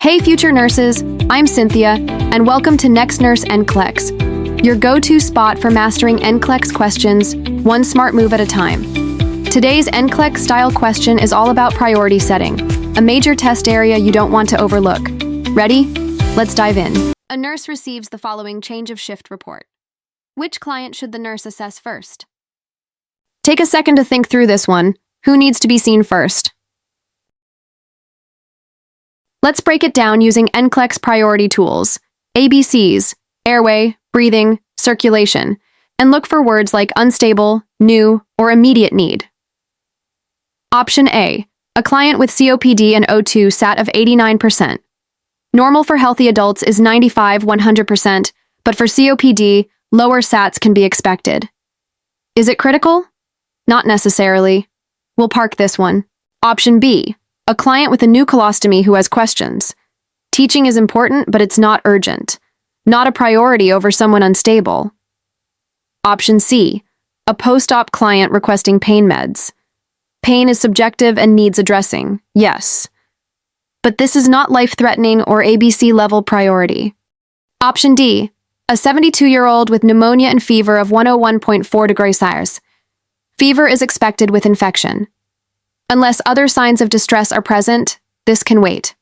Hey future nurses, I'm Cynthia, and welcome to NextNurse NCLEX, your go-to spot for mastering NCLEX questions, one smart move at a time. Today's NCLEX style question is all about priority setting, a major test area you don't want to overlook. Ready? Let's dive in. A nurse receives the following change of shift report. Which client should the nurse assess first? Take a second to think through this one. Who needs to be seen first? Let's break it down using NCLEX priority tools, ABCs, airway, breathing, circulation, and look for words like unstable, new, or immediate need. Option A, a client with COPD and O2 SAT of 89%. Normal for healthy adults is 95-100%, but for COPD, lower SATs can be expected. Is it critical? Not necessarily. We'll park this one. Option B, a client with a new colostomy who has questions. Teaching is important, but it's not urgent. Not a priority over someone unstable. Option C, a post-op client requesting pain meds. Pain is subjective and needs addressing, yes. But this is not life-threatening or ABC-level priority. Option D, a 72-year-old with pneumonia and fever of 101.4 degrees Celsius. Fever is expected with infection. Unless other signs of distress are present, this can wait.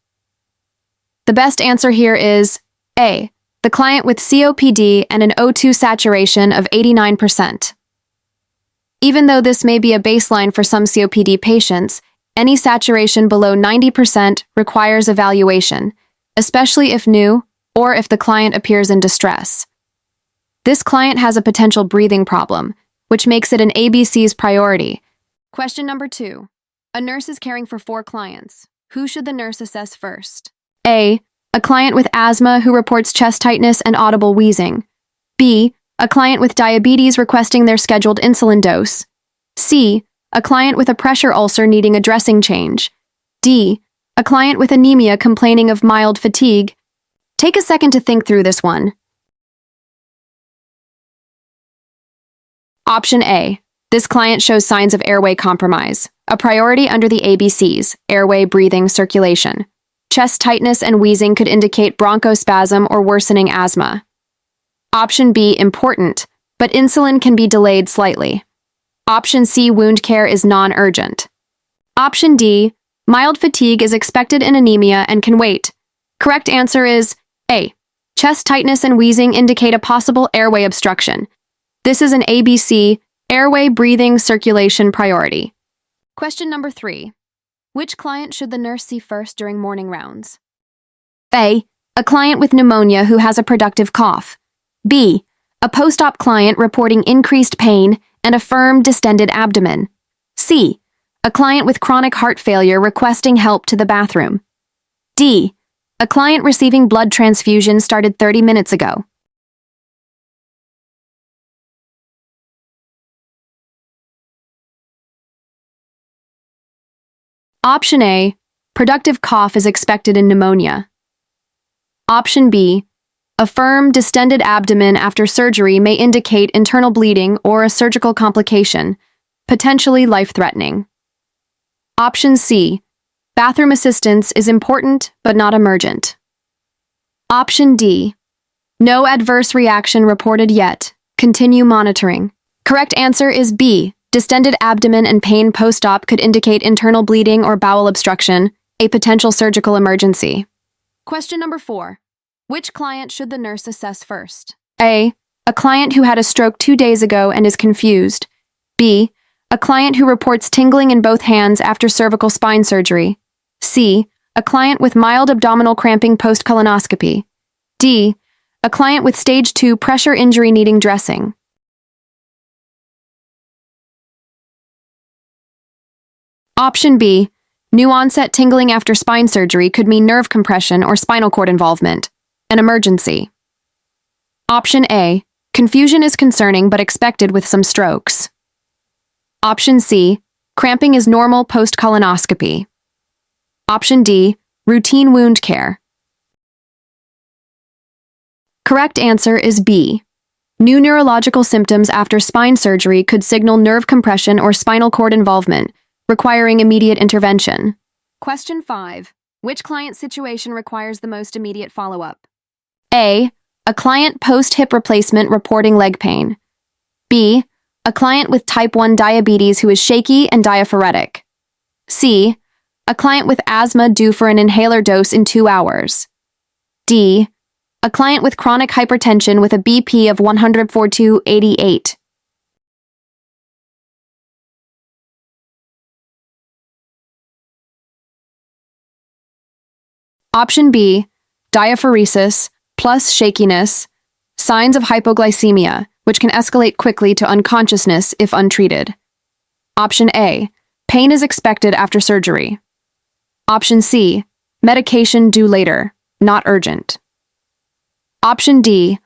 The best answer here is A, the client with COPD and an O2 saturation of 89%. Even though this may be a baseline for some COPD patients, any saturation below 90% requires evaluation, especially if new or if the client appears in distress. This client has a potential breathing problem, which makes it an ABC's priority. Question number 2. A nurse is caring for 4 clients. Who should the nurse assess first? A, a client with asthma who reports chest tightness and audible wheezing. B, a client with diabetes requesting their scheduled insulin dose. C, a client with a pressure ulcer needing a dressing change. D, a client with anemia complaining of mild fatigue. Take a second to think through this one. Option A, this client shows signs of airway compromise. A priority under the ABCs, airway, breathing, circulation. Chest tightness and wheezing could indicate bronchospasm or worsening asthma. Option B, important, but insulin can be delayed slightly. Option C, wound care is non-urgent. Option D, mild fatigue is expected in anemia and can wait. Correct answer is A, chest tightness and wheezing indicate a possible airway obstruction. This is an ABC, airway, breathing, circulation priority. Question number 3. Which client should the nurse see first during morning rounds? A, a client with pneumonia who has a productive cough. B, a post-op client reporting increased pain and a firm, distended abdomen. C, a client with chronic heart failure requesting help to the bathroom. D, a client receiving blood transfusion started 30 minutes ago. Option A, productive cough is expected in pneumonia. Option B, a firm, distended abdomen after surgery may indicate internal bleeding or a surgical complication, potentially life-threatening. Option C, bathroom assistance is important but not emergent. Option D, no adverse reaction reported yet. Continue monitoring. Correct answer is B. Distended abdomen and pain post-op could indicate internal bleeding or bowel obstruction, a potential surgical emergency. Question number 4. Which client should the nurse assess first? A, a client who had a stroke 2 days ago and is confused. B, a client who reports tingling in both hands after cervical spine surgery. C, a client with mild abdominal cramping post-colonoscopy. D, a client with stage 2 pressure injury needing dressing. Option B, new onset tingling after spine surgery could mean nerve compression or spinal cord involvement, an emergency. Option A, confusion is concerning but expected with some strokes. Option C, cramping is normal post-colonoscopy. Option D, routine wound care. Correct answer is B. New neurological symptoms after spine surgery could signal nerve compression or spinal cord involvement, requiring immediate intervention. Question 5. Which client situation requires the most immediate follow-up? A. A client post-hip replacement reporting leg pain. B. A client with type 1 diabetes who is shaky and diaphoretic. C. A client with asthma due for an inhaler dose in 2 hours. D. A client with chronic hypertension with a BP of 142/88. Option B, diaphoresis plus shakiness, signs of hypoglycemia, which can escalate quickly to unconsciousness if untreated. Option A, pain is expected after surgery. Option C, medication due later, not urgent. Option D,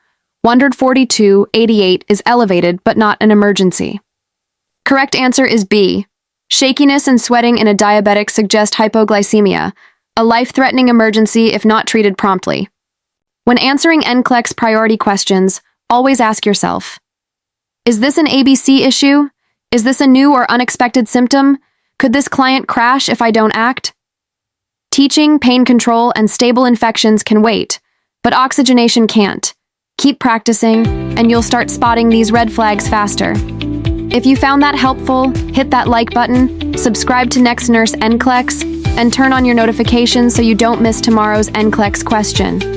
142/88 is elevated but not an emergency. Correct answer is B. Shakiness and sweating in a diabetic suggest hypoglycemia, a life-threatening emergency if not treated promptly. When answering NCLEX priority questions, always ask yourself, is this an ABC issue? Is this a new or unexpected symptom? Could this client crash if I don't act? Teaching, pain control, and stable infections can wait, but oxygenation can't. Keep practicing, and you'll start spotting these red flags faster. If you found that helpful, hit that like button, subscribe to NextNurse NCLEX, and turn on your notifications so you don't miss tomorrow's NCLEX question.